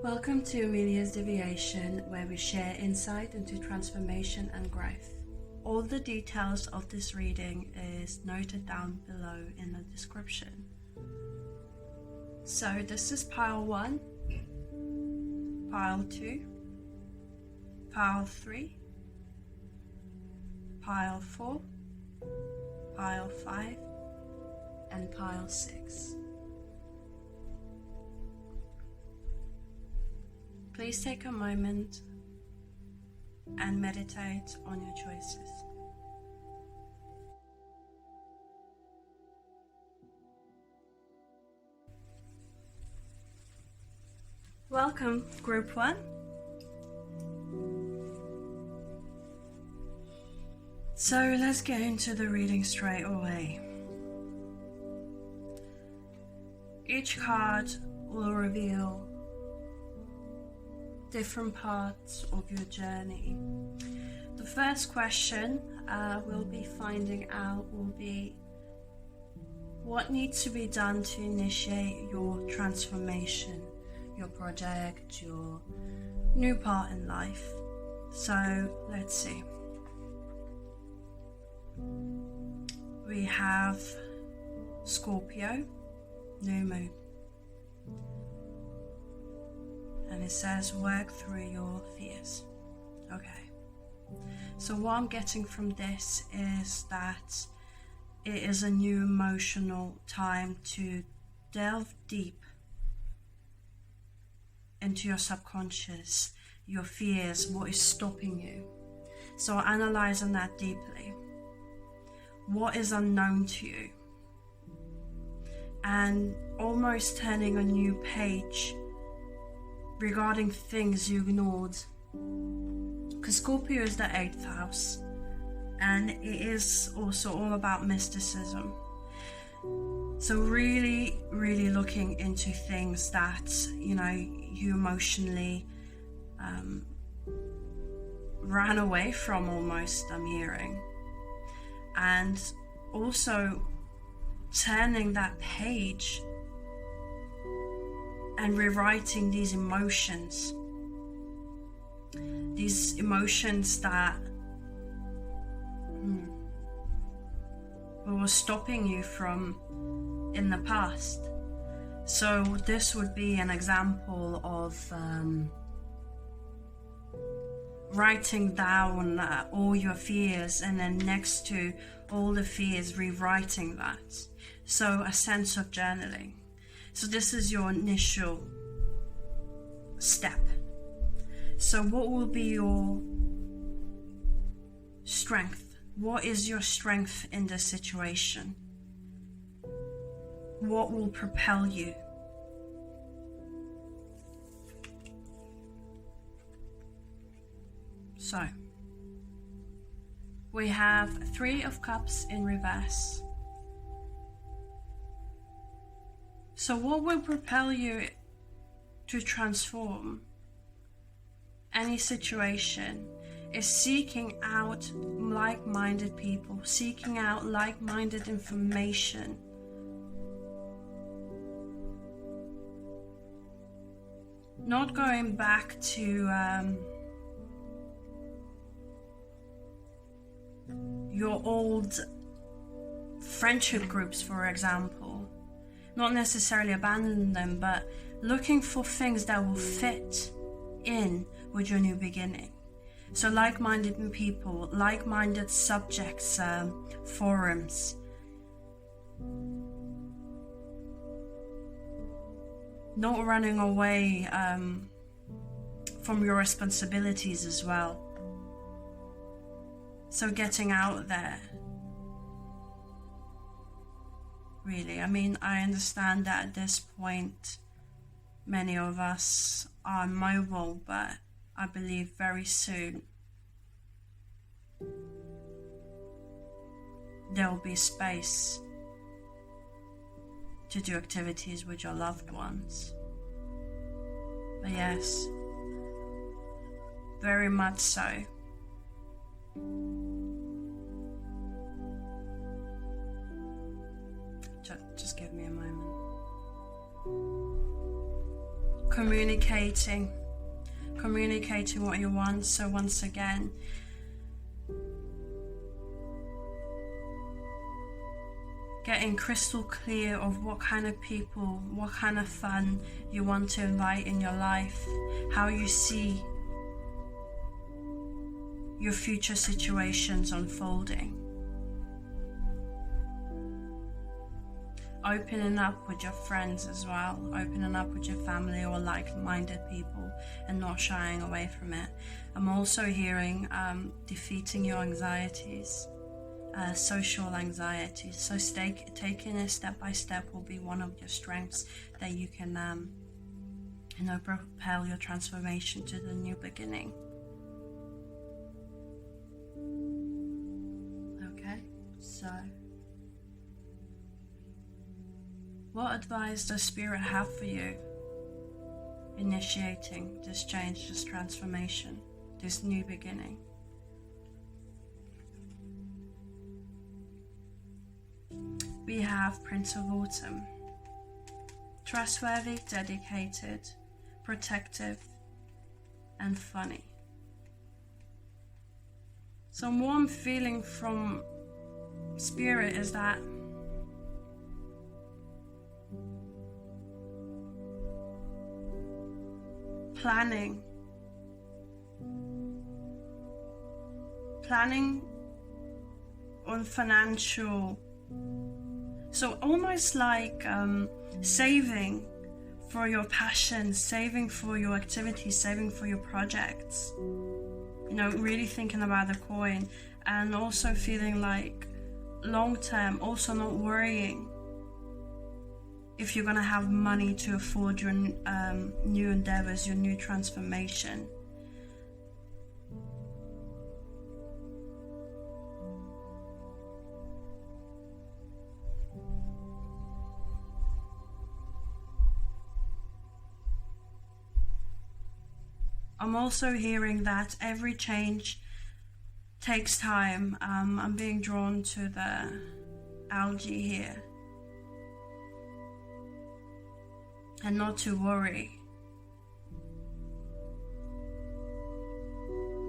Welcome to Emilija's Divination, where we share insight into transformation and growth. All the details of this reading is noted down below in the description. So this is pile 1, pile 2, pile 3, pile 4, pile 5, and pile 6. Please take a moment and meditate on your choices. Welcome, Group 1. So let's get into the reading straight away. Each card will reveal different parts of your journey. The first question we'll be finding out will be what needs to be done to initiate your transformation, your project, your new part in life. So let's see. We have Scorpio, new moon. And it says work through your fears. Okay. So what I'm getting from this is that it is a new emotional time to delve deep into your subconscious, your fears, what is stopping you. So analyzing that deeply. What is unknown to you? And almost turning a new page regarding things you ignored, because Scorpio is the 8th house and it is also all about mysticism. So really looking into things that you emotionally ran away from, almost, I'm hearing, and also turning that page and rewriting these emotions that were stopping you from in the past. So this would be an example of writing down all your fears, and then next to all the fears, rewriting that. So a sense of journaling. So this is your initial step. So what will be your strength? What is your strength in this situation? What will propel you? So we have 3 of Cups in reverse. So what will propel you to transform any situation is seeking out like-minded people, seeking out like-minded information. Not going back to your old friendship groups, for example. Not necessarily abandoning them, but looking for things that will fit in with your new beginning. So like-minded people, like-minded subjects, forums. not running away from your responsibilities as well. So getting out there, really. I mean, I understand that at this point many of us are mobile, but I believe very soon there will be space to do activities with your loved ones. But yes, very much so. Just give me a moment. Communicating what you want. So once again, getting crystal clear of what kind of people, what kind of fun you want to invite in your life, how you see your future situations unfolding. Opening up with your friends as well, opening up with your family or like-minded people, and not shying away from it. I'm also hearing defeating your anxieties, social anxieties. So taking it step by step will be one of your strengths that you can propel your transformation to the new beginning. Okay, so what advice does Spirit have for you initiating this change, this transformation, this new beginning? We have Prince of Autumn. Trustworthy, dedicated, protective, and funny. So what I'm feeling from Spirit is that planning on financial, so almost like saving for your passions, saving for your activities, saving for your projects, really thinking about the coin, and also feeling like long term, also not worrying if you're going to have money to afford your new endeavors, your new transformation. I'm also hearing that every change takes time. I'm being drawn to the algae here. And not to worry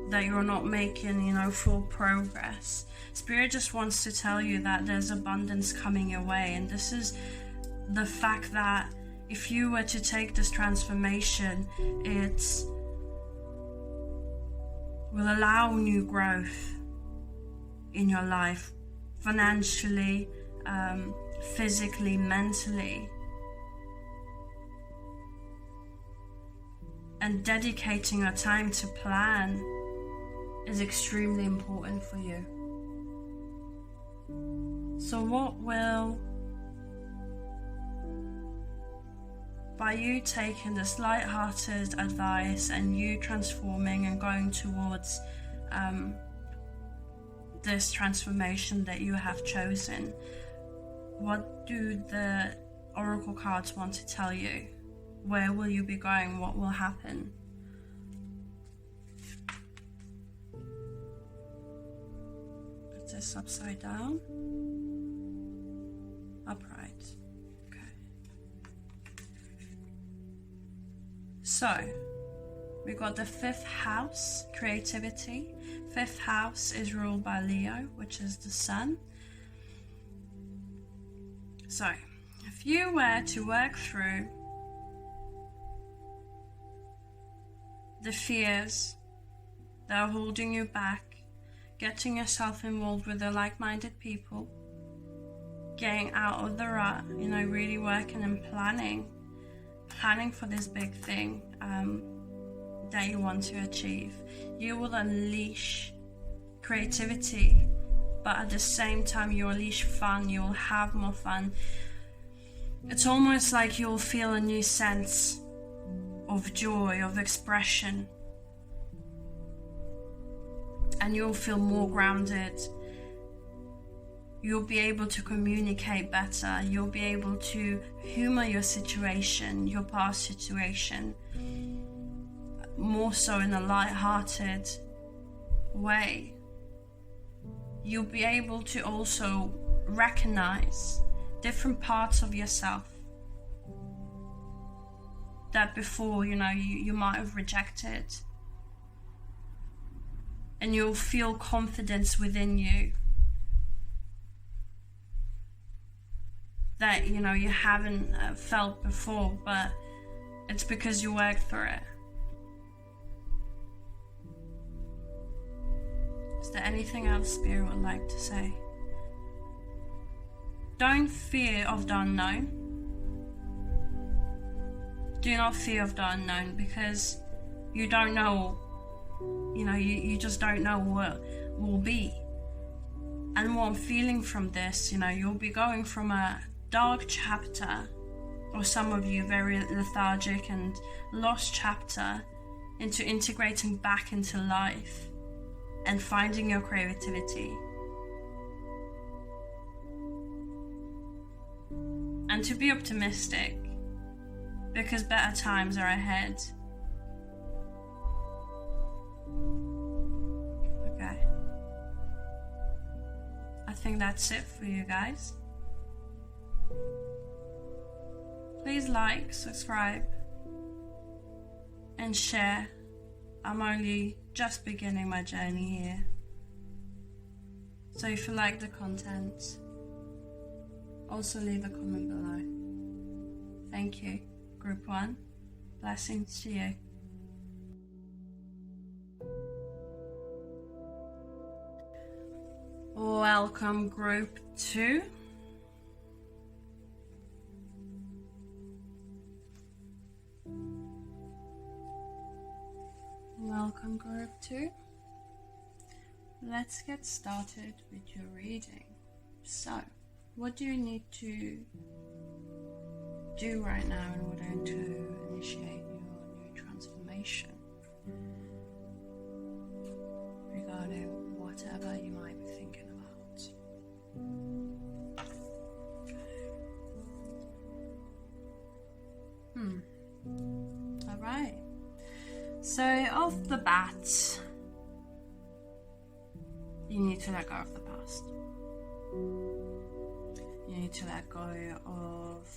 that you're not making, full progress. Spirit just wants to tell you that there's abundance coming your way, and this is the fact that if you were to take this transformation, it will allow new growth in your life, financially, physically, mentally. And dedicating your time to plan is extremely important for you. So by you taking this light-hearted advice and you transforming and going towards this transformation that you have chosen, what do the oracle cards want to tell you? Where will you be going? What will happen? Put this upside down. Upright. Okay. So, we got the 5th house, creativity. 5th house is ruled by Leo, which is the sun. So, if you were to work through the fears that are holding you back, getting yourself involved with the like-minded people, getting out of the rut, really working and planning planning for this big thing that you want to achieve. You will unleash creativity, but at the same time you unleash fun. You'll have more fun. It's almost like you'll feel a new sense of joy, of expression, and you'll feel more grounded. You'll be able to communicate better. You'll be able to humor your situation, your past situation, more so in a light-hearted way. You'll be able to also recognize different parts of yourself that before, you might have rejected. And you'll feel confidence within you that, you haven't felt before, but it's because you worked through it. Is there anything else Spirit would like to say? Don't fear of the unknown. Do not fear of the unknown, because you don't know, you just don't know what will be. And what I'm feeling from this, you'll be going from a dark chapter, or some of you very lethargic and lost chapter, into integrating back into life and finding your creativity. And to be optimistic, because better times are ahead. Okay. I think that's it for you guys. Please like, subscribe, and share. I'm only just beginning my journey here. So if you like the content, also leave a comment below. Thank you, Group 1. Blessings to you. Welcome, Group 2. Welcome, Group 2. Let's get started with your reading. So, what do you need to do right now in order to initiate your new transformation regarding whatever you might be thinking about? Alright. So, off the bat, you need to let go of the past. You need to let go of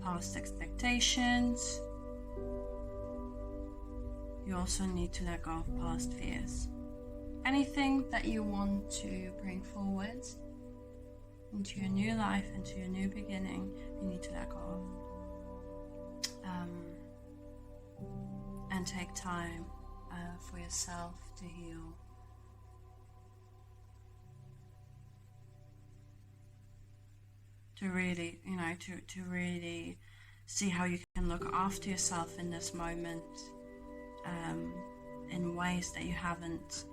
past expectations. You also need to let go of past fears. Anything that you want to bring forward into your new life, into your new beginning, you need to let go of. And take time for yourself to heal. To really, to really see how you can look after yourself in this moment, in ways that you haven't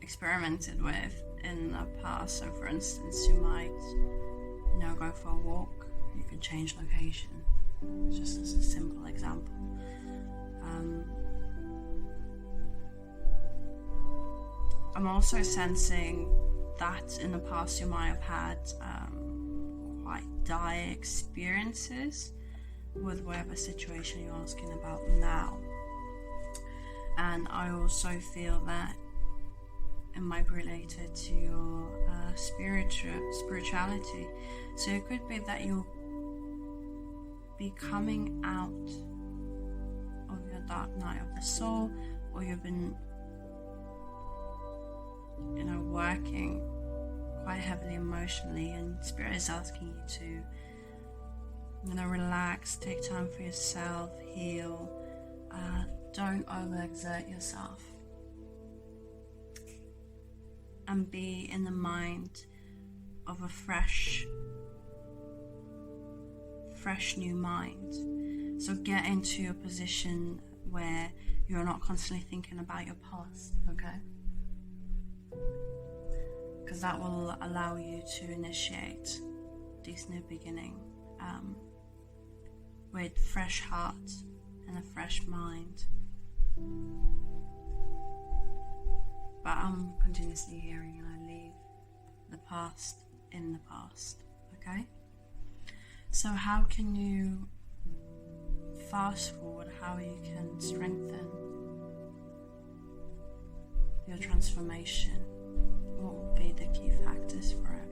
experimented with in the past. So for instance, you might, go for a walk. You can change location, just as a simple example. I'm also sensing that in the past you might have had quite dire experiences with whatever situation you're asking about now. And I also feel that it might be related to your spirituality. So it could be that you'll be coming out of your dark night of the soul, or you've been working quite heavily emotionally, and Spirit is asking you to relax, take time for yourself, heal, don't overexert yourself, and be in the mind of a fresh new mind. So get into a position where you're not constantly thinking about your past, okay? Because that will allow you to initiate this new beginning with fresh heart and a fresh mind. But I'm continuously hearing, and I leave the past in the past, okay? So how can you fast forward, how you can strengthen your transformation? What would be the key factors for it?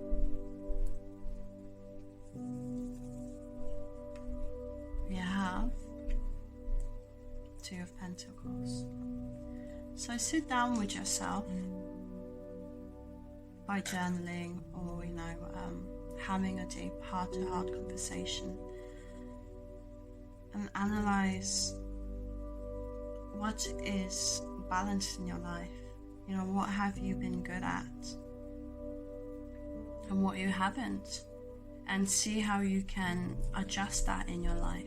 We have Two of Pentacles. So sit down with yourself by journaling or, having a deep heart-to-heart conversation, and analyze what is balanced in your life. What have you been good at and what you haven't, and see how you can adjust that in your life.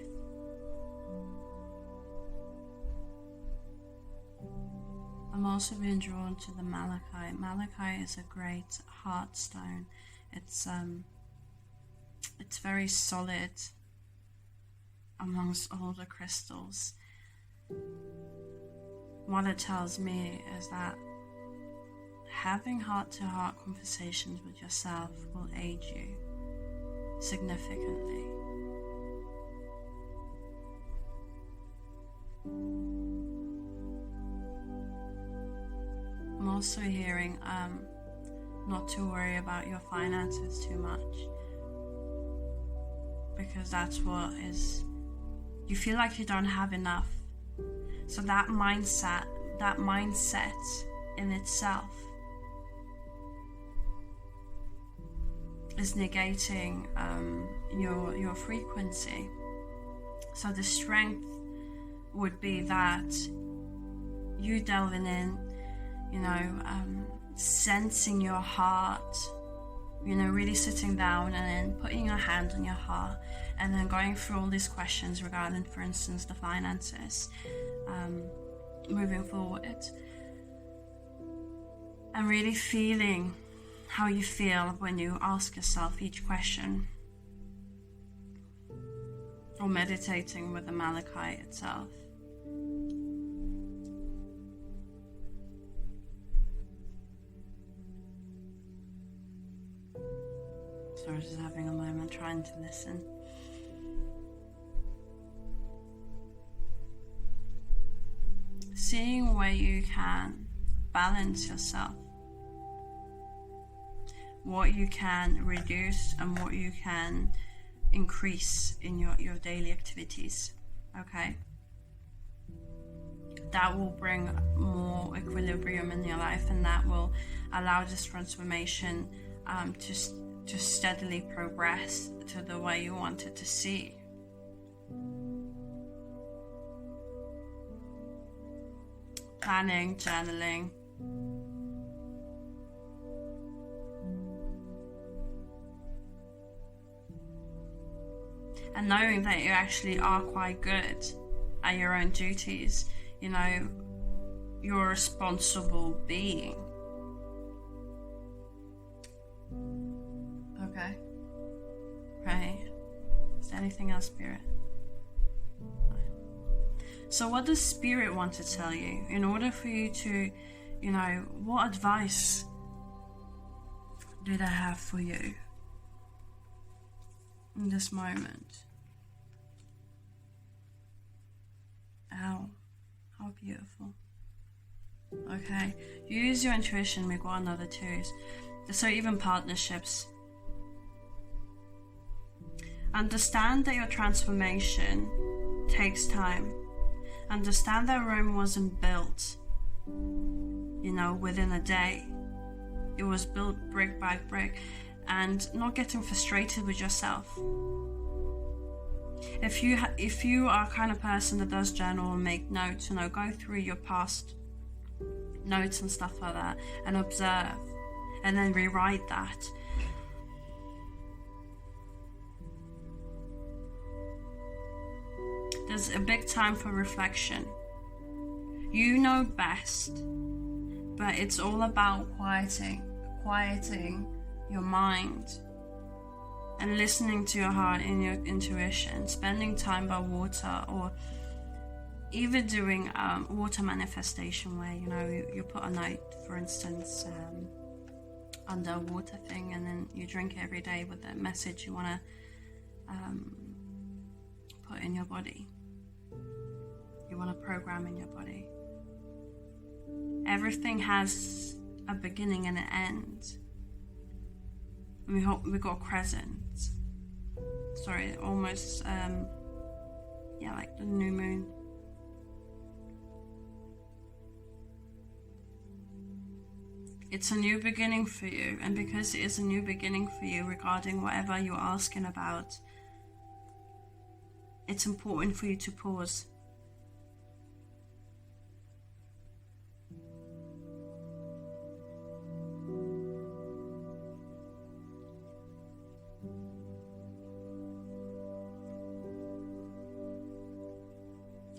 I'm also being drawn to the malachite. Malachite is a great heart stone. It's very solid amongst all the crystals. What it tells me is that having heart-to-heart conversations with yourself will aid you significantly. I'm also hearing not to worry about your finances too much, because that's what is, you feel like you don't have enough. So that mindset in itself is negating your frequency. So the strength would be that you delving in, sensing your heart, really sitting down and then putting your hand on your heart and then going through all these questions regarding, for instance, the finances, moving forward, and really feeling how you feel when you ask yourself each question, or meditating with the malachite itself. Sorry, just having a moment trying to listen. Seeing where you can balance yourself, what you can reduce and what you can increase in your daily activities, okay? That will bring more equilibrium in your life, and that will allow this transformation to steadily progress to the way you want it to see. Planning, journaling, and knowing that you actually are quite good at your own duties. You're a responsible being. Okay. Right. Is there anything else, Spirit? No. So what does Spirit want to tell you? In order for you to, what advice do they have for you in this moment? How beautiful. Okay. Use your intuition. We got another twos. So even partnerships. Understand that your transformation takes time. Understand that Rome wasn't built, within a day. It was built brick by brick. And not getting frustrated with yourself. If you are a kind of person that does journal and make notes, go through your past notes and stuff like that and observe, and then rewrite that. There's a big time for reflection. You know best, but it's all about quieting your mind and listening to your heart and your intuition, spending time by water, or either doing water manifestation where, you know, you put a note, for instance, under a water thing, and then you drink it every day with the message you want to put in your body. You want to program in your body. Everything has a beginning and an end. We got crescent. Sorry, almost like the new moon. It's a new beginning for you, and because it is a new beginning for you regarding whatever you're asking about, it's important for you to pause.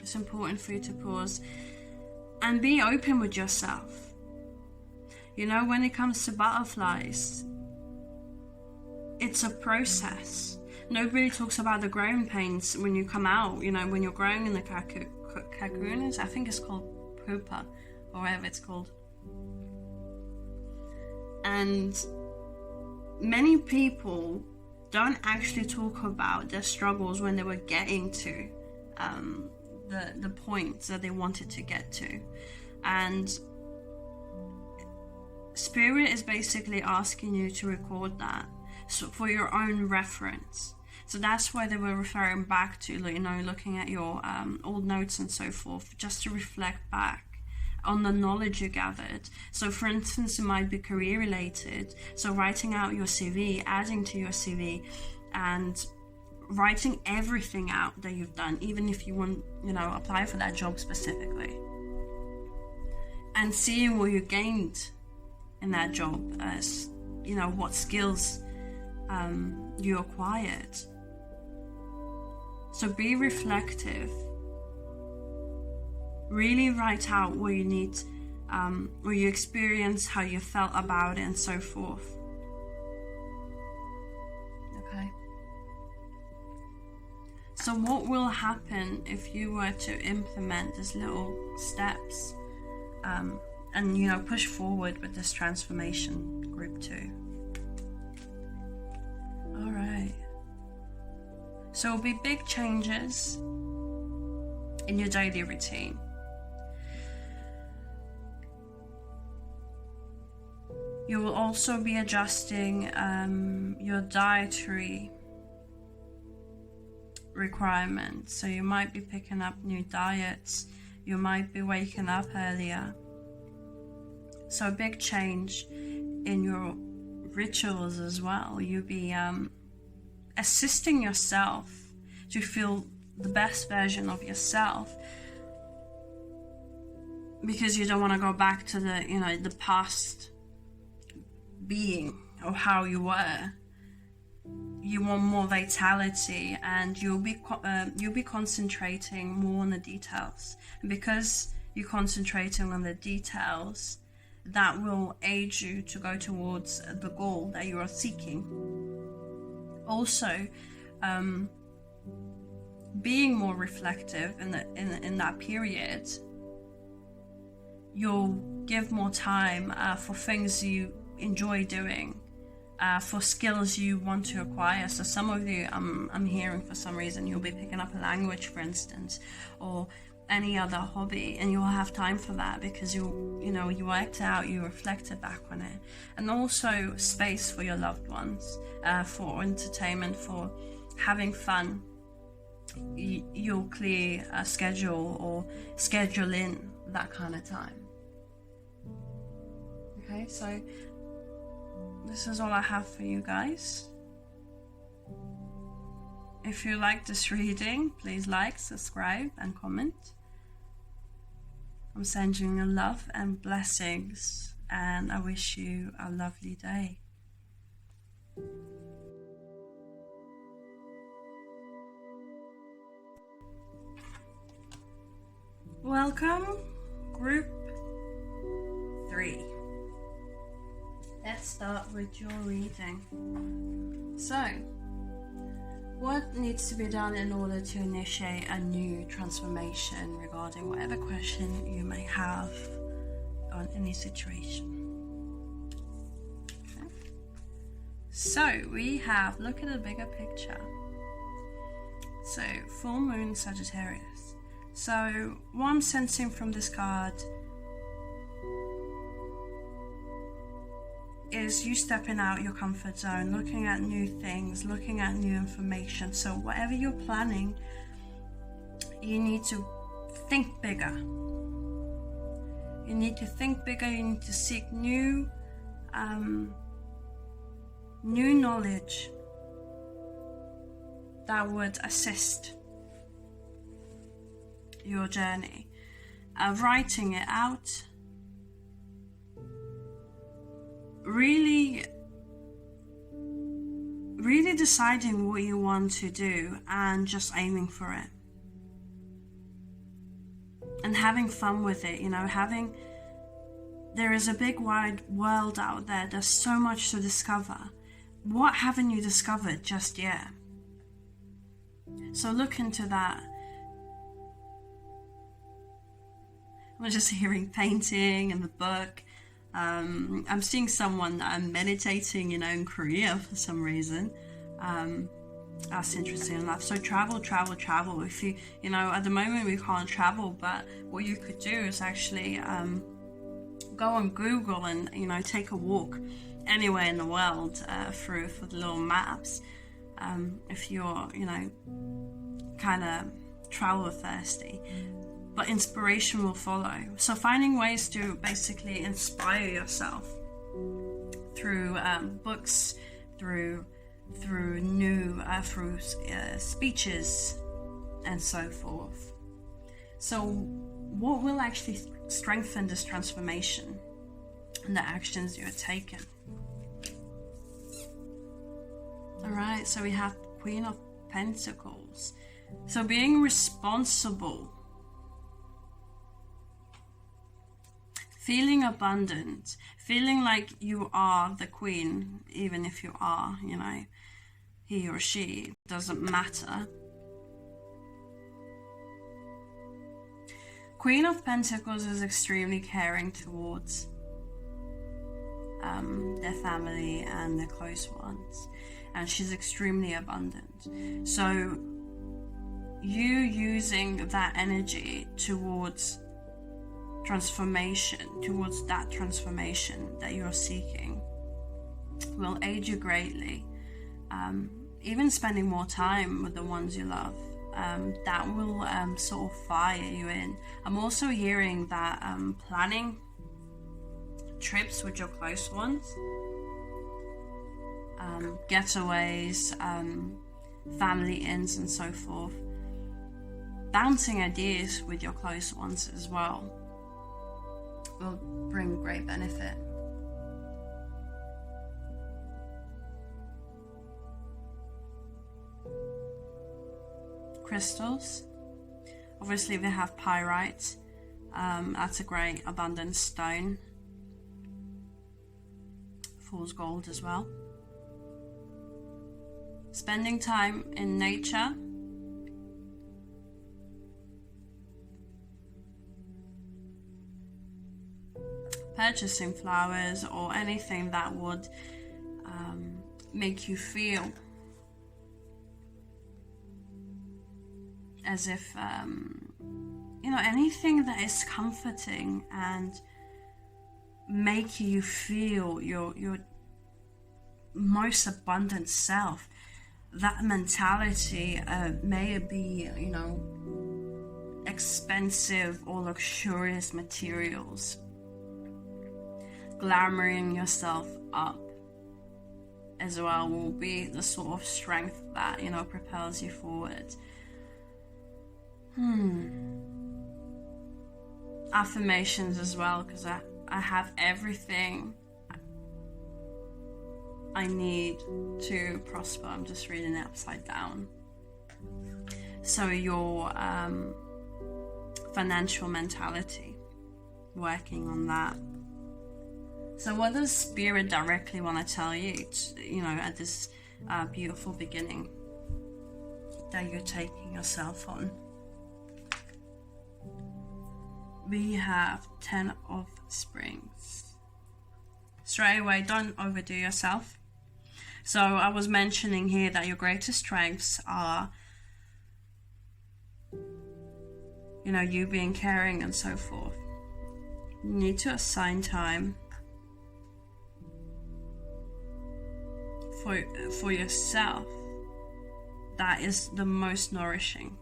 It's important for you to pause and be open with yourself. You know, when it comes to butterflies, it's a process. Nobody talks about the growing pains when you come out, you know, when you're growing in the cocoon. I think it's called pupa, or whatever it's called. And many people don't actually talk about their struggles when they were getting to the points that they wanted to get to. And Spirit is basically asking you to record that, so for your own reference. So that's why they were referring back to, you know, looking at your old notes and so forth, just to reflect back on the knowledge you gathered. So for instance, it might be career related, so writing out your CV, adding to your CV, and writing everything out that you've done, even if you want, you know, apply for that job specifically, and seeing what you gained in that job, as you know, what skills you acquired. So be reflective. Really write out what you need, what you experienced, how you felt about it, and so forth. Okay. So what will happen if you were to implement these little steps? And, you know, push forward with this transformation, group 2. All right. So it'll be big changes in your daily routine. You will also be adjusting your dietary requirements. So you might be picking up new diets. You might be waking up earlier. So a big change in your rituals as well. You'll be assisting yourself to feel the best version of yourself, because you don't want to go back to the, you know, the past being or how you were. You want more vitality, and you'll be concentrating more on the details. And because you're concentrating on the details, that will aid you to go towards the goal that you are seeking. Also, being more reflective in that period, you'll give more time for things you enjoy doing, for skills you want to acquire. So some of you, I'm hearing, for some reason you'll be picking up a language, for instance, or any other hobby, and you'll have time for that because you worked out, you reflected back on it. And also space for your loved ones, for entertainment, for having fun. You'll clear a schedule or schedule in that kind of time. Okay, so this is all I have for you guys. If you like this reading, please like, subscribe, and comment. I'm sending you love and blessings, and I wish you a lovely day. Welcome, group 3. Let's start with your reading. So, what needs to be done in order to initiate a new transformation regarding whatever question you may have on any situation? Okay. So, we have, look at the bigger picture. So, full moon Sagittarius. So, what I'm sensing from this card is you stepping out your comfort zone, looking at new things, looking at new information. So whatever you're planning, you need to think bigger. You need to think bigger. You need to seek new knowledge that would assist your journey. Writing it out, really deciding what you want to do and just aiming for it and having fun with it. There is a big wide world out there. There's so much to discover. What haven't you discovered just yet? So look into that. I'm just hearing painting in the book. I'm seeing someone meditating, in Korea for some reason. That's interesting enough. So travel. If you, at the moment we can't travel, but what you could do is actually go on Google and, take a walk anywhere in the world for the little maps. If you're, kind of travel thirsty. But inspiration will follow. So finding ways to basically inspire yourself through books, through speeches, and so forth. So what will actually strengthen this transformation and the actions you're taking? All right. So we have Queen of Pentacles. So being responsible. Feeling abundant, feeling like you are the queen, even if you are, he or she, doesn't matter. Queen of Pentacles is extremely caring towards their family and their close ones, and she's extremely abundant. So you using that energy towards that transformation that you're seeking will aid you greatly. Even spending more time with the ones you love, that will sort of fire you in. I'm also hearing that planning trips with your close ones, getaways, family inns and so forth, bouncing ideas with your close ones as well will bring great benefit. Crystals. Obviously we have pyrite. That's a great abundant stone. Fool's gold as well. Spending time in nature. Purchasing flowers or anything that would make you feel as if anything that is comforting and make you feel your most abundant self. That mentality may be expensive or luxurious materials. Glamoring yourself up as well will be the sort of strength that propels you forward. Affirmations as well, because I have everything I need to prosper. I'm just reading it upside down. So your financial mentality, working on that. So what does Spirit directly want to tell you, at this beautiful beginning that you're taking yourself on? We have 10 of Springs. Straight away, don't overdo yourself. So I was mentioning here that your greatest strengths are, you being caring and so forth. You need to assign time for yourself. That is the most nourishing.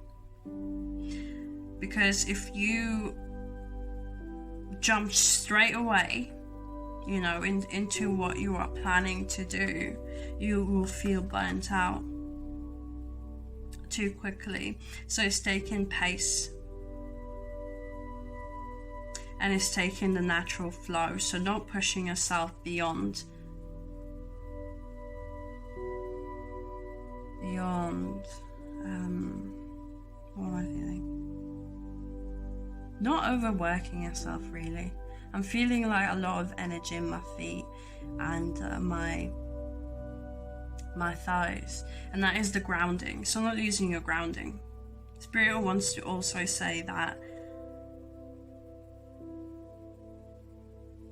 Because if you jump straight away, into what you are planning to do, you will feel burnt out too quickly. So it's taking pace. And it's taking the natural flow. So not pushing yourself beyond. What am I feeling? Not overworking yourself, really. I'm feeling like a lot of energy in my feet and my thighs, and that is the grounding. So not using your grounding. Spirit wants to also say that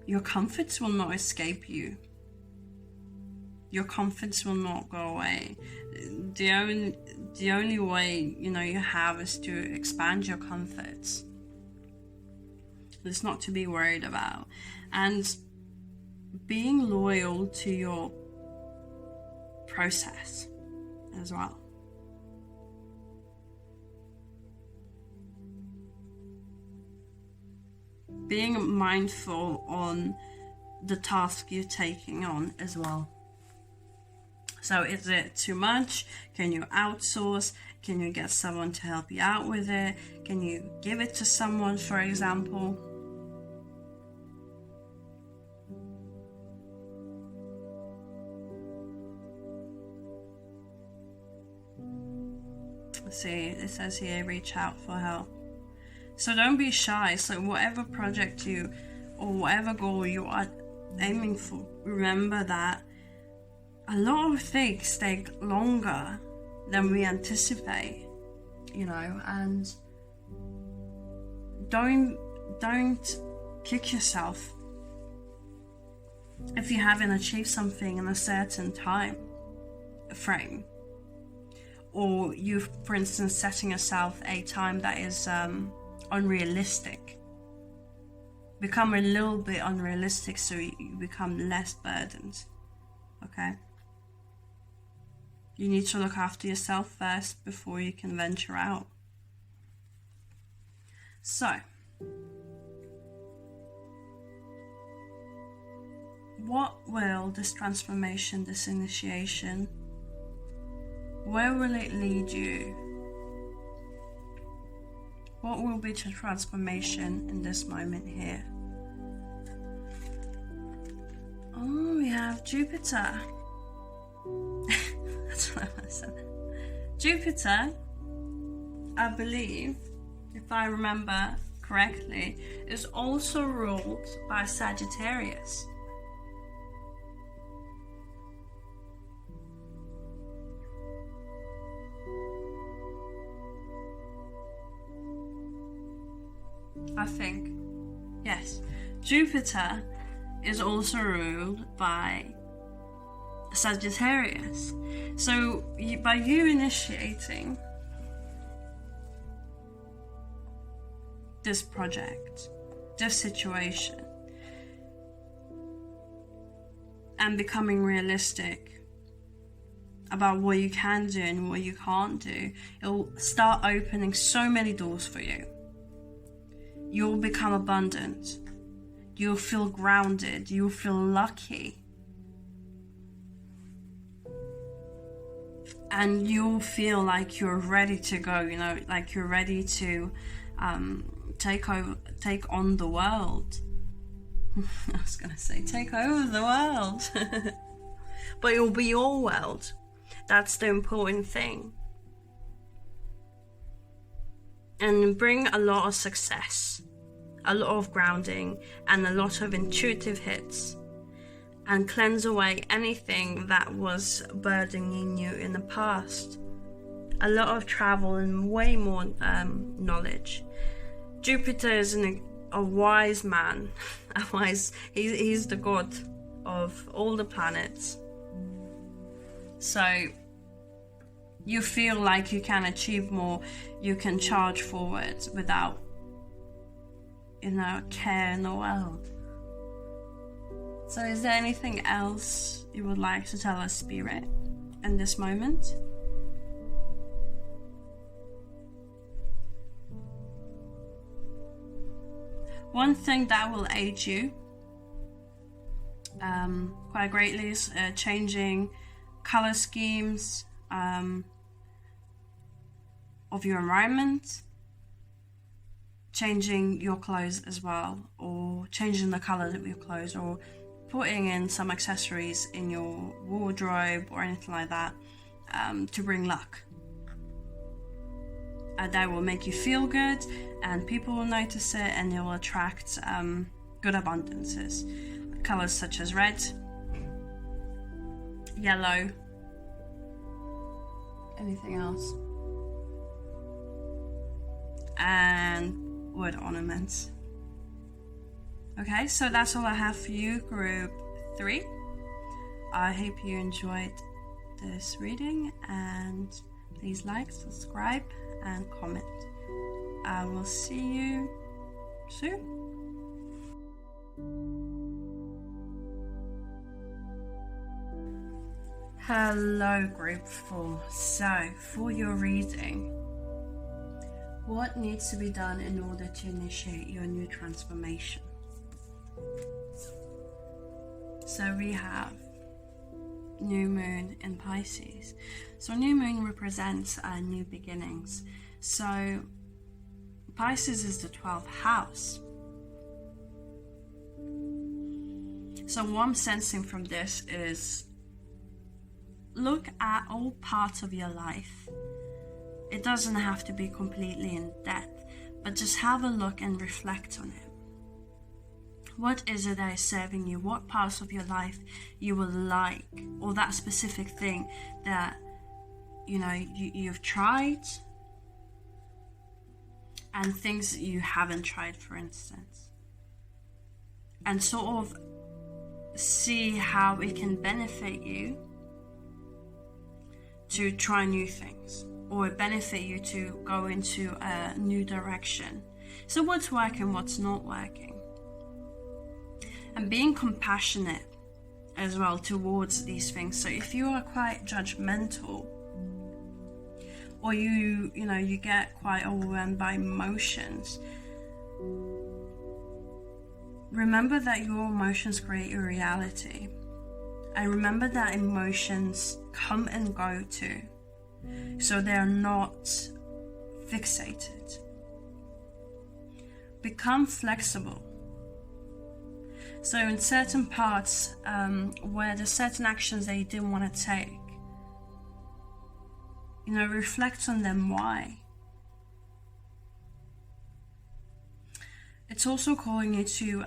your comforts will not escape you. Your comforts will not go away. The only way you have is to expand your comforts. It's not to be worried about, and being loyal to your process as well. Being mindful on the task you're taking on as well. So is it too much? Can you outsource? Can you get someone to help you out with it? Can you give it to someone, for example? See, it says here, reach out for help. So don't be shy. So whatever project or whatever goal you are aiming for, remember that a lot of things take longer than we anticipate, and don't kick yourself if you haven't achieved something in a certain time frame, or you, for instance, setting yourself a time that is unrealistic. Become a little bit unrealistic so you become less burdened. Okay? You need to look after yourself first before you can venture out. So, what will this transformation, this initiation, where will it lead you? What will be the transformation in this moment here? Oh, we have Jupiter. That's what I said. Jupiter, I believe, if I remember correctly, is also ruled by Sagittarius. I think, yes, Jupiter is also ruled by Sagittarius. So by you initiating this project, this situation, and becoming realistic about what you can do and what you can't do, it'll start opening so many doors for you. You'll become abundant. You'll feel grounded. You'll feel lucky. And you'll feel like you're ready to go, like you're ready to take on the world. I was going to say take over the world. But it will be your world. That's the important thing. and bring a lot of success, a lot of grounding, and a lot of intuitive hits, and cleanse away anything that was burdening you in the past. A lot of travel and way more knowledge. Jupiter is a wise man. He's the god of all the planets. So you feel like you can achieve more, you can charge forward without, care in the world. So is there anything else you would like to tell us, Spirit, in this moment? One thing that will aid you quite greatly is changing color schemes of your environment, changing your clothes as well, or changing the color of your clothes, or putting in some accessories in your wardrobe or anything like that to bring luck. That will make you feel good, and people will notice it, and it will attract good abundances. Colors such as red, yellow, anything else, and wood ornaments. Okay, so that's all I have for you, group 3. I hope you enjoyed this reading, and please like, subscribe, and comment. I will see you soon. Hello, group 4. So, for your reading, what needs to be done in order to initiate your new transformation? So we have new moon in Pisces. So new moon represents new beginnings. So Pisces is the 12th house. So what I'm sensing from this is, look at all parts of your life. It doesn't have to be completely in depth, but just have a look and reflect on it. What is it that is serving you? What parts of your life you would like, or that specific thing that you've tried, and things you haven't tried, for instance, and sort of see how it can benefit you to try new things, or benefit you to go into a new direction. So what's working, what's not working? And being compassionate as well towards these things. So if you are quite judgmental, or you get quite overwhelmed by emotions, remember that your emotions create your reality. And remember that emotions come and go too. So they are not fixated. Become flexible. So in certain parts where there's certain actions that you didn't want to take, reflect on them, why. It's also calling you to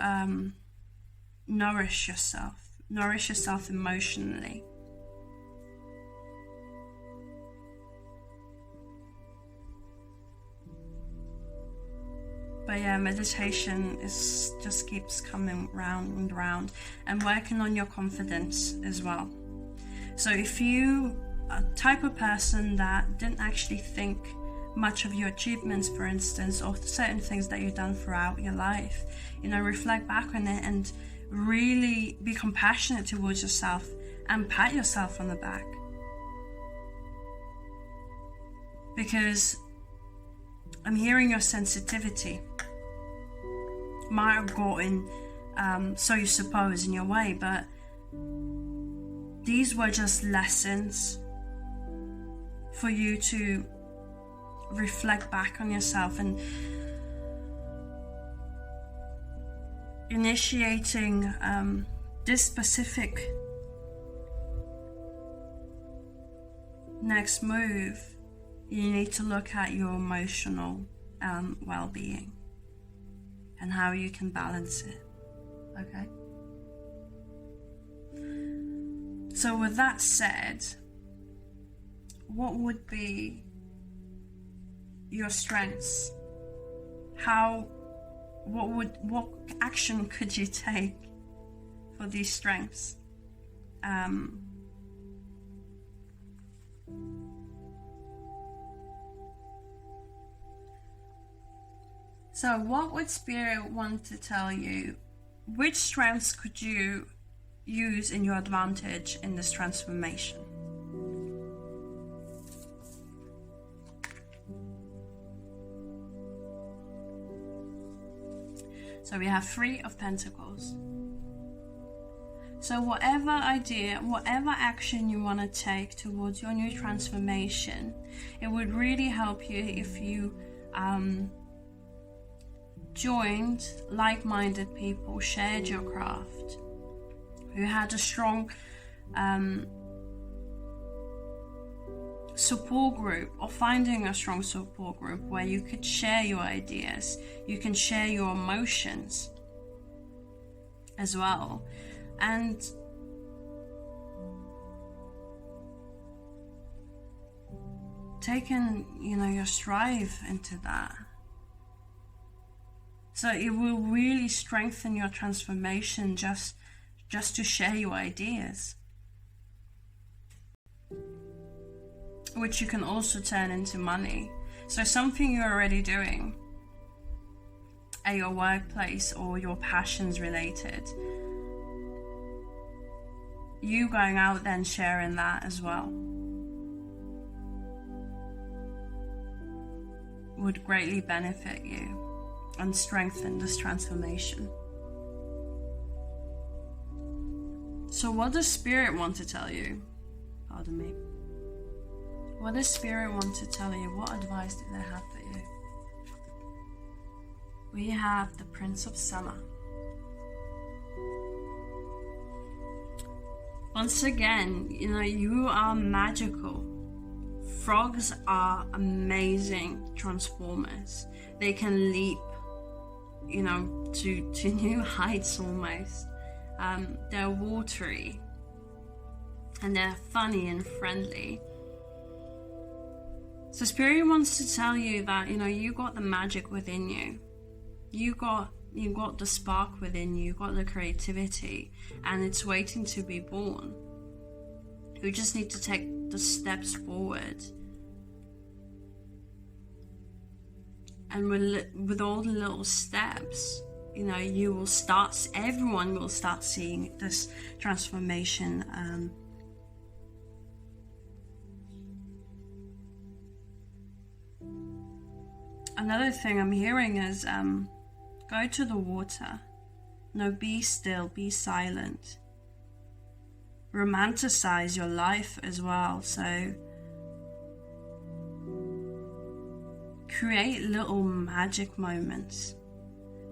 nourish yourself emotionally. But yeah, meditation just keeps coming round and round, and working on your confidence as well. So if you are a type of person that didn't actually think much of your achievements, for instance, or certain things that you've done throughout your life, reflect back on it and really be compassionate towards yourself and pat yourself on the back. Because I'm hearing your sensitivity might have gotten so you suppose in your way, but these were just lessons for you to reflect back on yourself, and initiating this specific next move. You need to look at your emotional well-being and how you can balance it. Okay? So with that said, what would be your strengths? What action could you take for these strengths? So what would Spirit want to tell you? Which strengths could you use in your advantage in this transformation? So we have 3 of Pentacles. So whatever idea, whatever action you want to take towards your new transformation, it would really help you if you joined like-minded people, shared your craft, who had a strong support group, or finding a strong support group where you could share your ideas, you can share your emotions as well, and taking, your strive into that. So it will really strengthen your transformation just to share your ideas, which you can also turn into money. So something you're already doing at your workplace or your passions related, you going out there and sharing that as well would greatly benefit you and strengthen this transformation. So what does Spirit want to tell you? Pardon me. What does Spirit want to tell you? What advice do they have for you? We have the Prince of Summer. Once again, you are magical. Frogs are amazing transformers. They can leap, to new heights almost. They're watery and they're funny and friendly. So Spirit wants to tell you that, you got the magic within you. You got the spark within you, you got the creativity, and it's waiting to be born. You just need to take the steps forward. And with all the little steps, everyone will start seeing this transformation. Another thing I'm hearing is go to the water. Be still, be silent. Romanticize your life as well. So create little magic moments,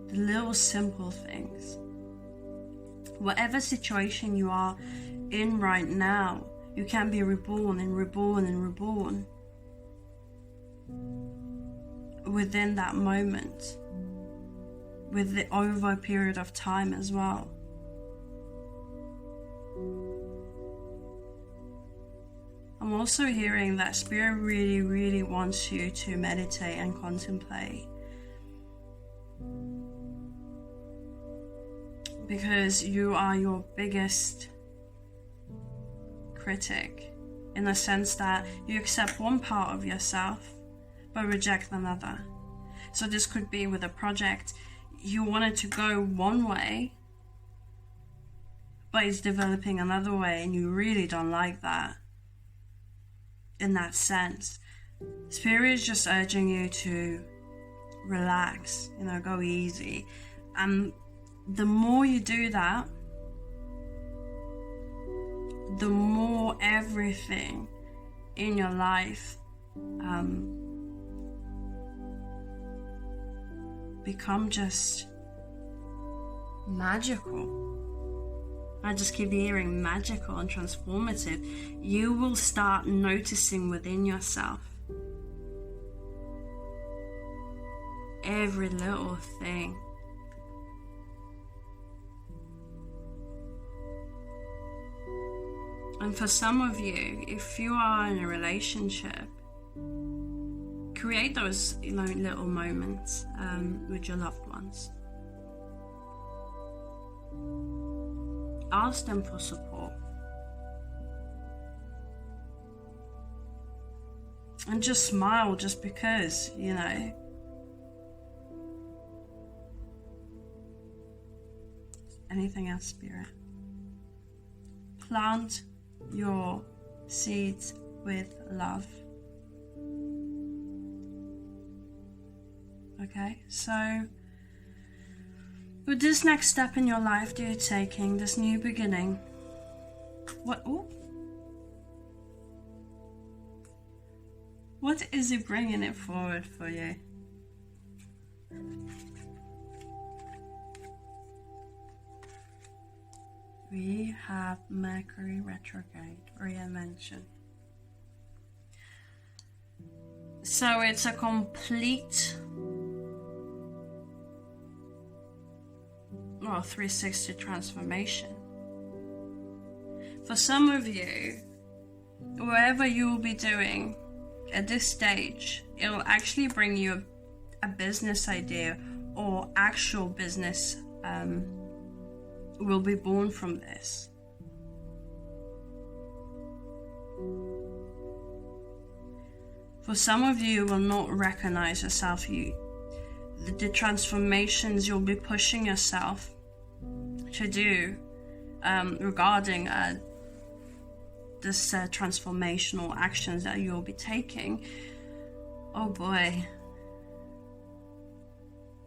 the little simple things. Whatever situation you are in right now, you can be reborn and reborn and reborn within that moment, over a period of time as well. I'm also hearing that Spirit really, really wants you to meditate and contemplate, because you are your biggest critic, in the sense that you accept one part of yourself but reject another. So this could be with a project, you wanted to go one way but it's developing another way and you really don't like that. In that sense, Spirit is just urging you to relax, go easy. And the more you do that, the more everything in your life become just magical. I just keep hearing magical and transformative. You will start noticing within yourself every little thing. And for some of you, if you are in a relationship, create those little moments with your loved ones. Ask them for support. And just smile just because, Anything else, Spirit? Plant your seeds with love. Okay, so with this next step in your life that you're taking, this new beginning, what is it bringing it forward for you? We have Mercury retrograde reinvention. So it's a complete 360 transformation. For some of you, wherever you will be doing at this stage, it will actually bring you a business idea, or actual business will be born from this. For some of you will not recognize yourself. The transformations you'll be pushing yourself to do regarding this transformational actions that you'll be taking. Oh boy,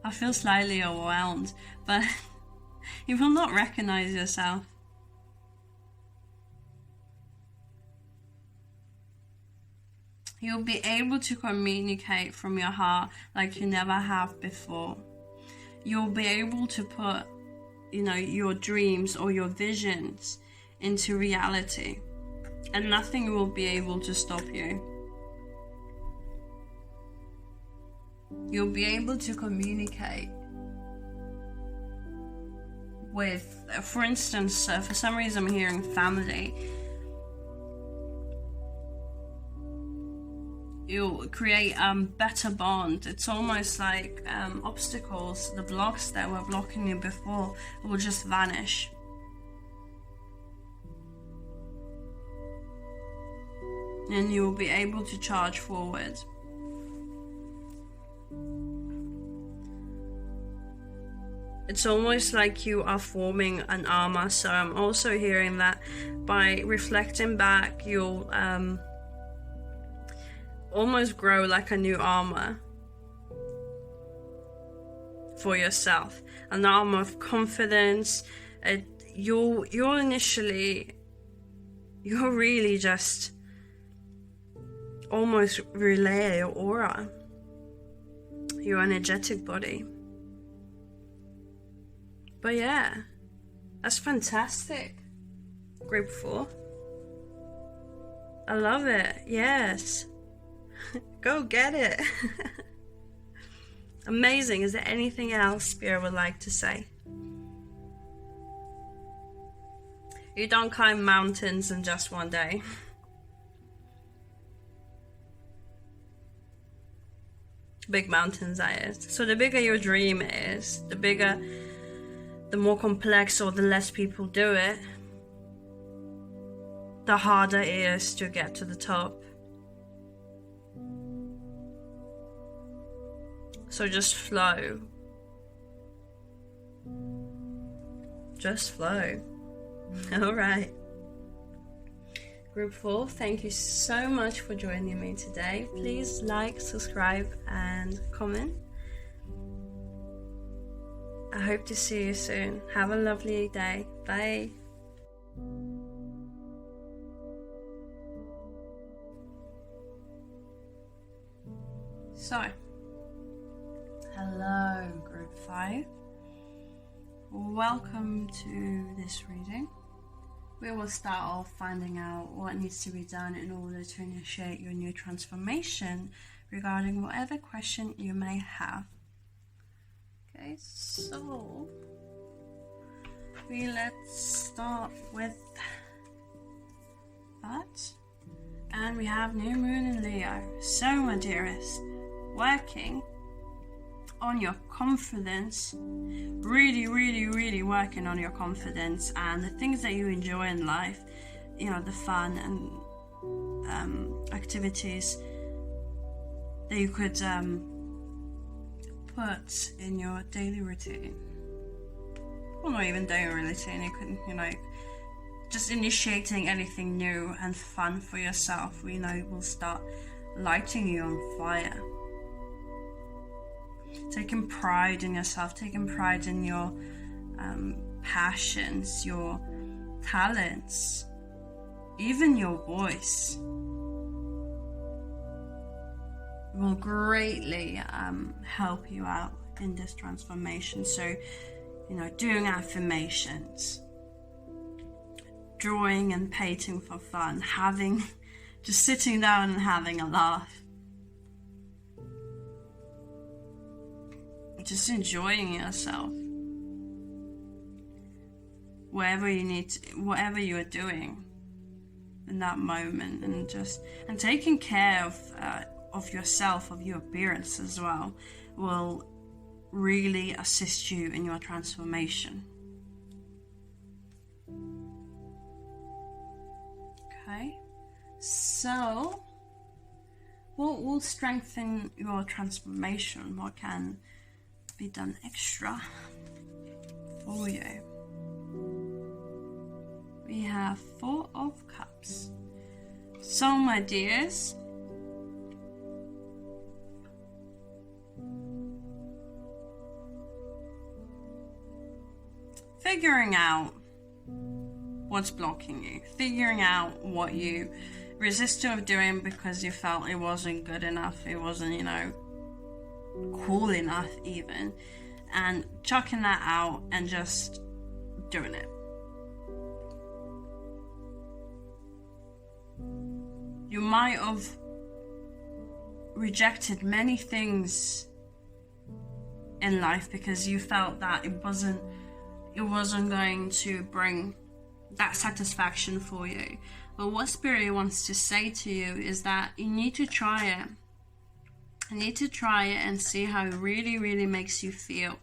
I feel slightly overwhelmed, but you will not recognize yourself. You'll be able to communicate from your heart like you never have before. You'll be able to put, your dreams or your visions into reality, and nothing will be able to stop you. You'll be able to communicate with, for instance, for some reason I'm hearing family. You'll create better bond. It's almost like obstacles, the blocks that were blocking you before will just vanish. And you will be able to charge forward. It's almost like you are forming an armor. So I'm also hearing that by reflecting back, you'll almost grow like a new armor for yourself, an armor of confidence. You're really just almost relay your aura, your energetic body. But yeah, that's fantastic. Group 4. I love it. Yes. Go get it. Amazing. Is there anything else Spirit would like to say? You don't climb mountains in just one day. Big mountains, that is. So the bigger your dream is, the more complex or the less people do it, the harder it is to get to the top. So just flow. Just flow. Alright. Group 4, thank you so much for joining me today. Please like, subscribe, and comment. I hope to see you soon. Have a lovely day. Bye. So, hello Group 5. Welcome to this reading. We will start off finding out what needs to be done in order to initiate your new transformation regarding whatever question you may have. Okay, so let's start with that. And we have new moon in Leo. So, my dearest, working on your confidence, really working on your confidence and the things that you enjoy in life, you know, the fun and activities that you could put in your daily routine. Well, not even daily routine, you could, you know, just initiating anything new and fun for yourself, you know, will start lighting you on fire. Taking pride in yourself, taking pride in your passions, your talents, even your voice will greatly help you out in this transformation. So, you know, doing affirmations, drawing and painting for fun, just sitting down and having a laugh, just enjoying yourself, whatever you are doing in that moment, and taking care of yourself, of your appearance as well, will really assist you in your transformation. Okay, so what will strengthen your transformation? What can be done extra for you? We have 4 of Cups. So, my dears, figuring out what's blocking you, figuring out what you resisted of doing because you felt it wasn't good enough, it wasn't, you know, cool enough even, and chucking that out and just doing it. You might have rejected many things in life because you felt that it wasn't going to bring that satisfaction for you. But what Spirit wants to say to you is that you need to try it. You need to try it and see how it really makes you feel.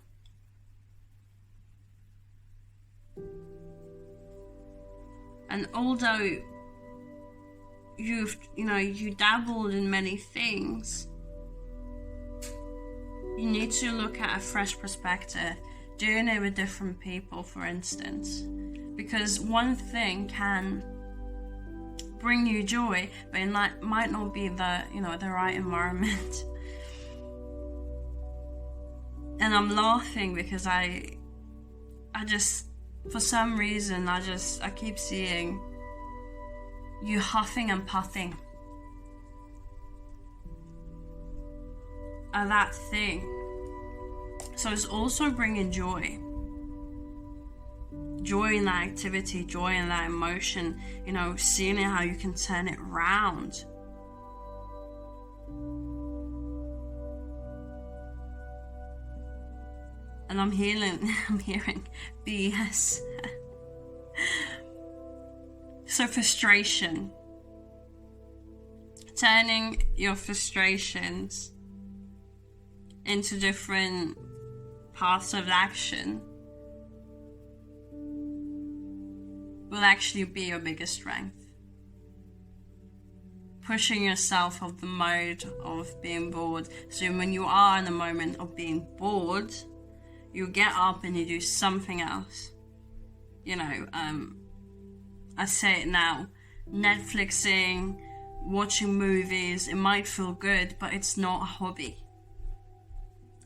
And although you dabbled in many things, you need to look at a fresh perspective, doing it with different people, for instance, because one thing can bring you joy, but it might not be the right environment. And I'm laughing because I just, for some reason, I keep seeing you huffing and puffing at that thing. So it's also bringing joy. Joy in that activity, joy in that emotion, you know, seeing how you can turn it round. And I'm hearing BS. So frustration. Turning your frustrations into different paths of action will actually be your biggest strength. Pushing yourself of the mode of being bored. So when you are in the moment of being bored, you get up and you do something else. You know, I say it now, Netflixing, watching movies, it might feel good, but it's not a hobby.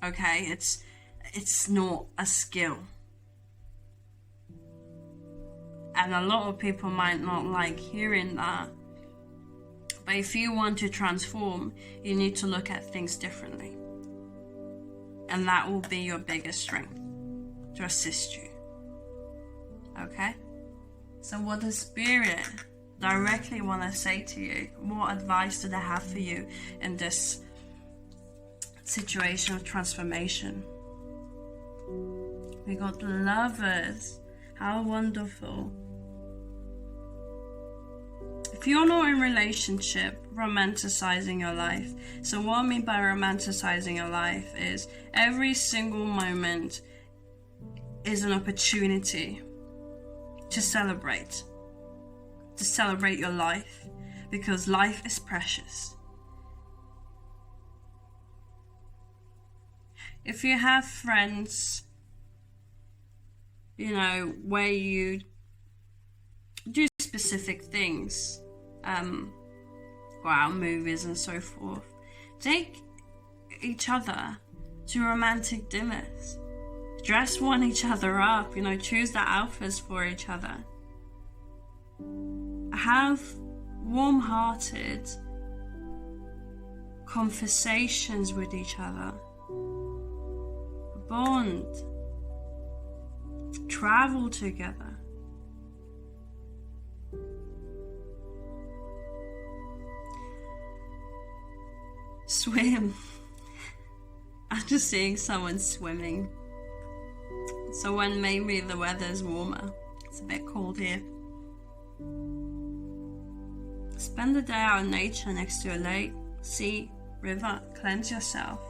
Okay, it's not a skill. And a lot of people might not like hearing that. But if you want to transform, you need to look at things differently. And that will be your biggest strength to assist you. Okay? So what does Spirit directly want to say to you? What advice do they have for you in this situation of transformation? We got lovers. How wonderful. If you're not in relationship, romanticizing your life. So what I mean by romanticizing your life is every single moment is an opportunity to celebrate your life, because life is precious. If you have friends, where you do specific things, go out movies and so forth, take each other to romantic dinners. Dress one each other up, choose the outfits for each other. Have warm-hearted conversations with each other. Bond. Travel together. Swim. I'm just seeing someone swimming. So when maybe the weather's warmer, it's a bit cold here. Spend the day out in nature next to a lake, sea, river, cleanse yourself.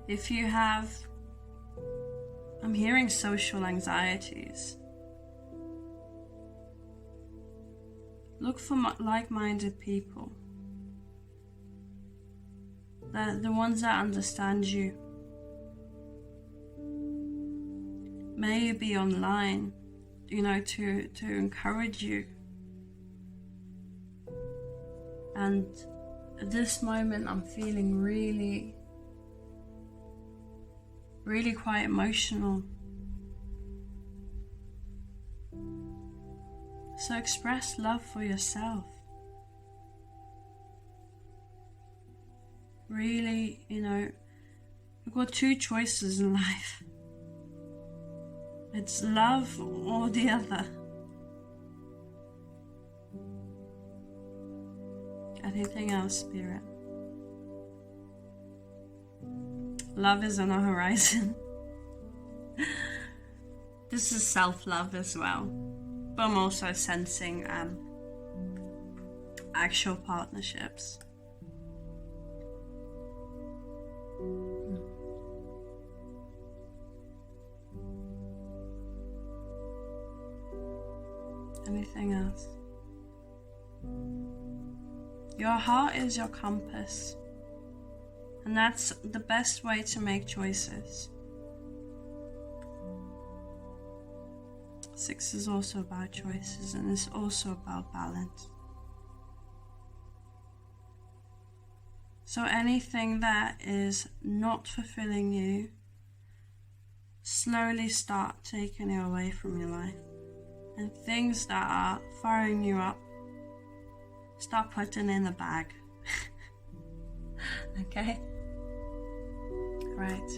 If you have, I'm hearing social anxieties, look for like-minded people. The ones that understand you. May you be online, to encourage you. And at this moment, I'm feeling really quite emotional. So express love for yourself. Really, we've got two choices in life. It's love or the other. Anything else, Spirit? Love is on the horizon. This is self-love as well. But I'm also sensing actual partnerships. Anything else? Your heart is your compass. And that's the best way to make choices. 6 is also about choices, and it's also about balance. So anything that is not fulfilling you, slowly start taking it away from your life. And things that are firing you up, start putting in the bag. Okay? Right.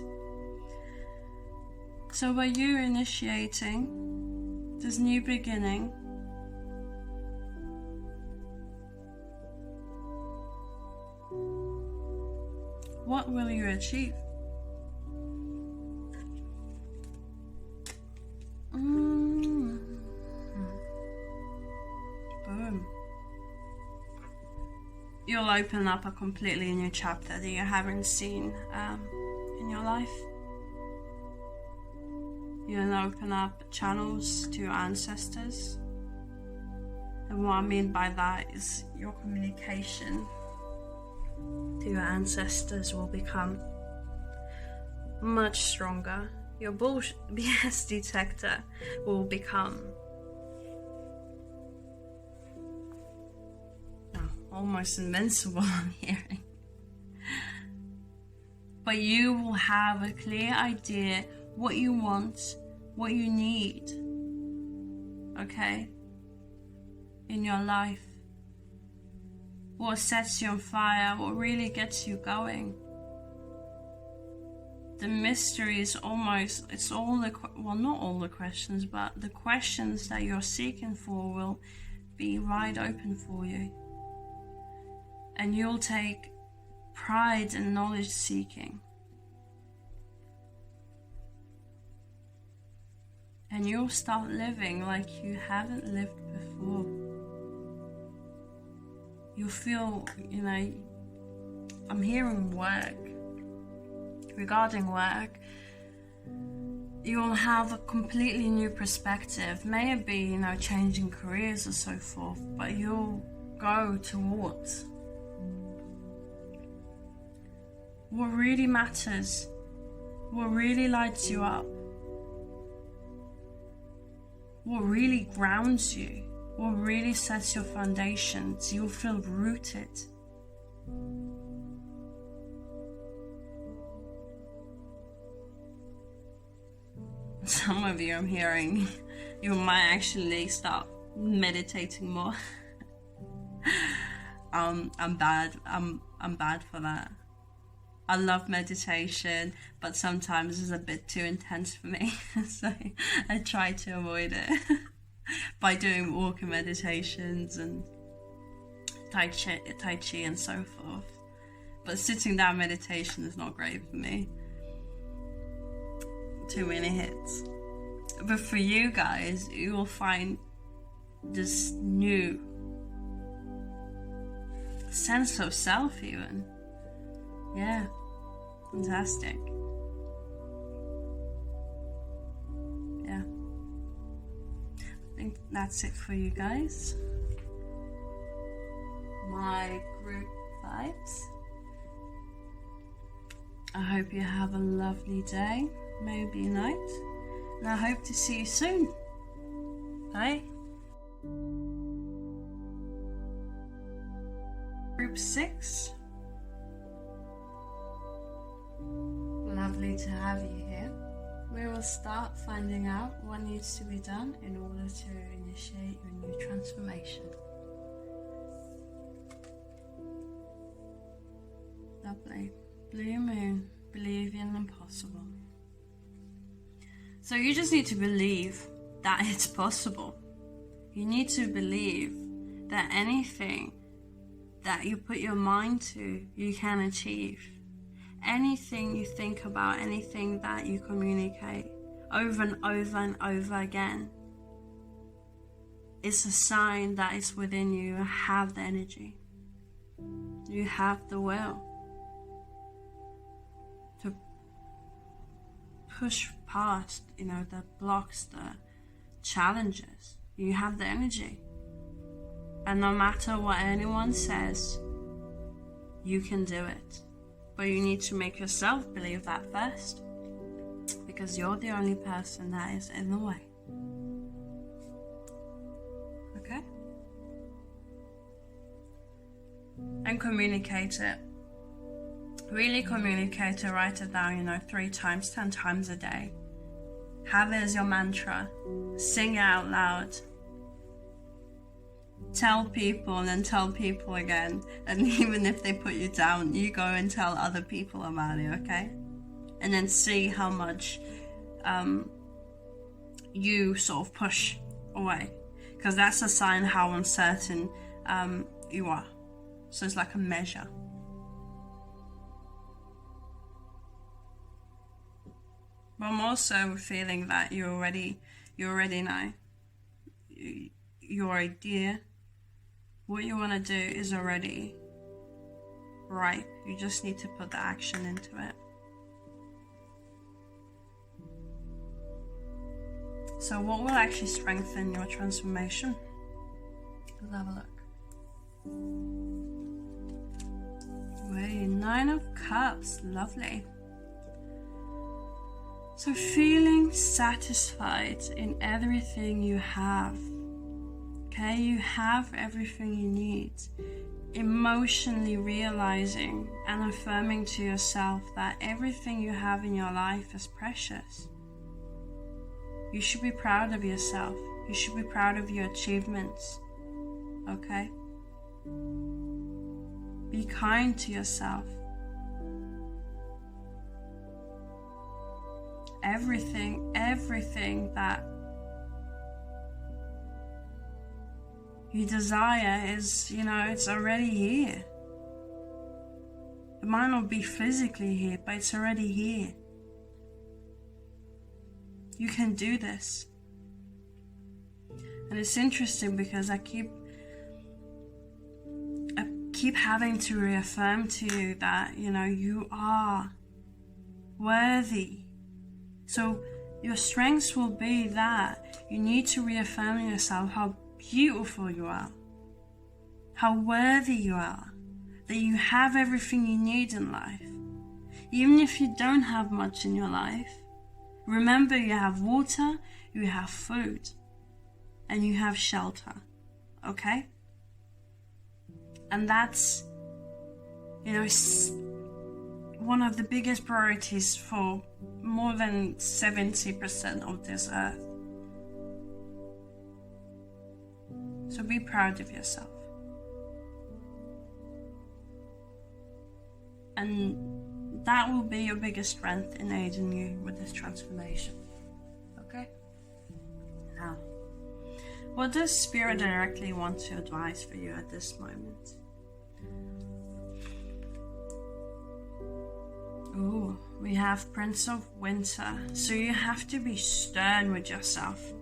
So by you initiating this new beginning, what will you achieve? Boom. You'll open up a completely new chapter that you haven't seen in your life. You'll open up channels to your ancestors. And what I mean by that is your communication to your ancestors will become much stronger. Your BS detector will become almost invincible, I'm hearing. But you will have a clear idea what you want, what you need, okay, in your life. What sets you on fire, what really gets you going. The mystery is almost, it's all the, well, not all the questions, but the questions that you're seeking for will be wide open for you. And you'll take pride in knowledge seeking. And you'll start living like you haven't lived before. You'll feel, I'm hearing work. Regarding work, you'll have a completely new perspective. May it be, changing careers or so forth, but you'll go towards what really matters, what really lights you up, what really grounds you, what really sets your foundations. You'll feel rooted. Some of you, I'm hearing, you might actually start meditating more. I'm bad for that. I love meditation, but sometimes it's a bit too intense for me, so I try to avoid it by doing walking meditations and Tai Chi and so forth. But sitting down meditation is not great for me. Too many hits. But for you guys, you will find this new sense of self even. Yeah, fantastic. Yeah, I think that's it for you guys. My group vibes. I hope you have a lovely day, maybe night, and I hope to see you soon. Bye. Group 6. Lovely to have you here. We will start finding out what needs to be done in order to initiate your new transformation. Lovely. Blue moon, believe in the impossible. So you just need to believe that it's possible. You need to believe that anything that you put your mind to, you can achieve. Anything you think about, anything that you communicate over and over and over again, it's a sign that it's within you. You have the energy. You have the will to push past, the blocks, the challenges. You have the energy. And no matter what anyone says, you can do it. But you need to make yourself believe that first, because you're the only person that is in the way. Okay? And communicate it. Really communicate it. Write it down, 3 times, 10 times a day. Have it as your mantra. Sing it out loud. Tell people and then tell people again. And even if they put you down, you go and tell other people about it, okay? And then see how much you sort of push away. Because that's a sign how uncertain you are. So it's like a measure. But I'm also feeling that you already know. Your idea, what you want to do is already ripe. You just need to put the action into it. So what will actually strengthen your transformation? Let's have a look. Wait, 9 of Cups, lovely. So feeling satisfied in everything you have. Okay, you have everything you need. Emotionally realizing and affirming to yourself that everything you have in your life is precious. You should be proud of yourself. You should be proud of your achievements. Okay? Be kind to yourself. Everything that you desire is, it's already here. It might not be physically here, but it's already here. You can do this. And it's interesting because I keep having to reaffirm to you that, you are worthy. So your strengths will be that you need to reaffirm yourself how beautiful you are, how worthy you are, that you have everything you need in life. Even if you don't have much in your life, remember you have water, you have food, and you have shelter, okay? And that's, one of the biggest priorities for more than 70% of this earth. So be proud of yourself. And that will be your biggest strength in aiding you with this transformation. Okay? Now, what does Spirit directly want to advise for you at this moment? Ooh, we have Prince of Winter. So you have to be stern with yourself.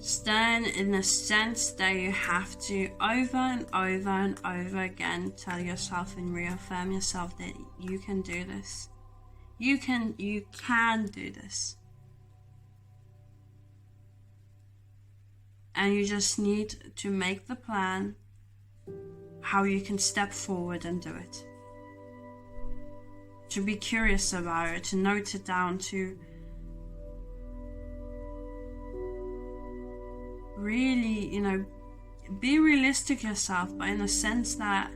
Stern in the sense that you have to over and over and over again tell yourself and reaffirm yourself that you can do this. You can do this. And you just need to make the plan how you can step forward and do it. To be curious about it, to note it down, to really, be realistic yourself, but in the sense that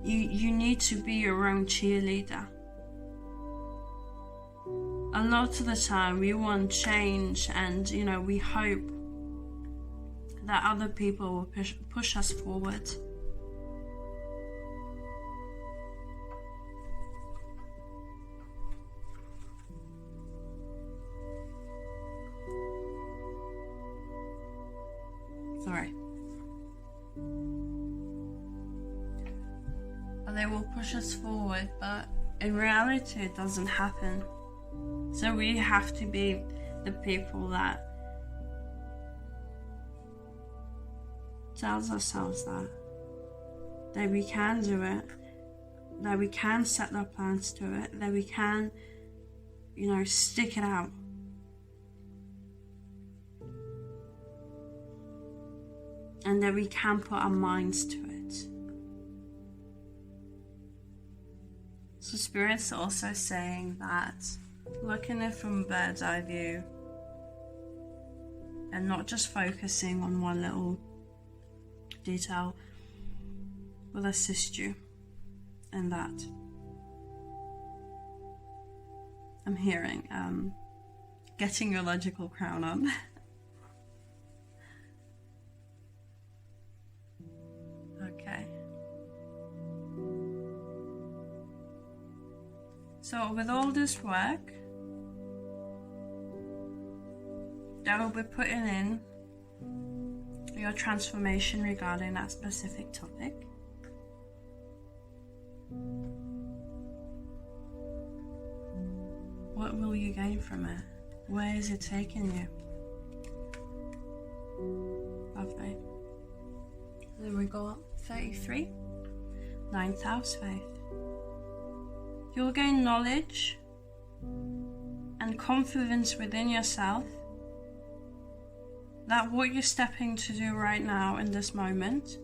you need to be your own cheerleader. A lot of the time we want change and, we hope that other people will push us forward. Sorry. But they will push us forward, but in reality it doesn't happen. So we have to be the people that tells ourselves that we can do it, that we can set our plans to it, that we can, stick it out. And that we can put our minds to it. So Spirit's also saying that looking at it from a bird's eye view and not just focusing on one little detail will assist you in that. I'm hearing getting your logical crown on. Okay. So with all this work that we'll be putting in your transformation regarding that specific topic, what will you gain from it? Where is it taking you? Lovely. Then we got 33, 9th house faith. You'll gain knowledge and confidence within yourself that what you're stepping to do right now in this moment,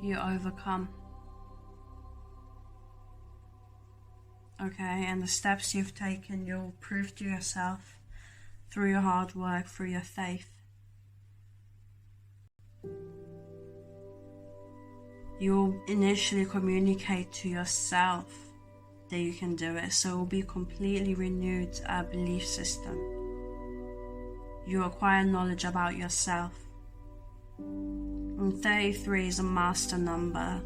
you overcome. Okay, and the steps you've taken, you'll prove to yourself through your hard work, through your faith. You'll initially communicate to yourself that you can do it, so it will be completely renewed belief system. You acquire knowledge about yourself. And 33 is a master number.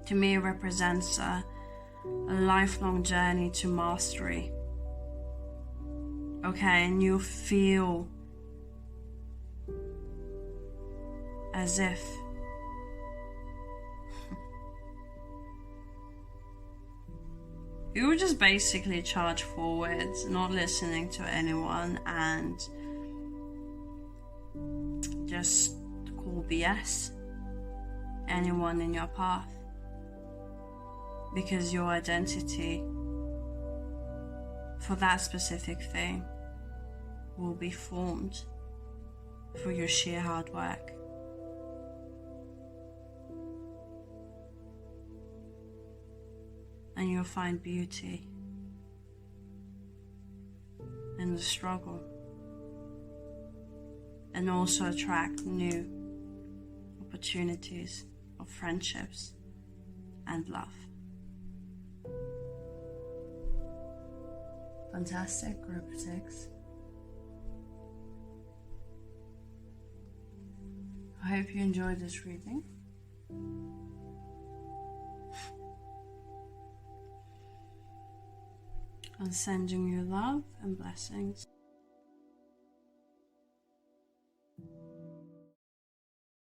To me, it represents a lifelong journey to mastery Okay, and you feel as if you were just basically charge forward, not listening to anyone, and just call BS anyone in your path, because your identity for that specific thing will be formed through your sheer hard work. And you'll find beauty in the struggle, and also attract new opportunities of friendships and love. Fantastic, group 6. I hope you enjoyed this reading. I'm sending you love and blessings.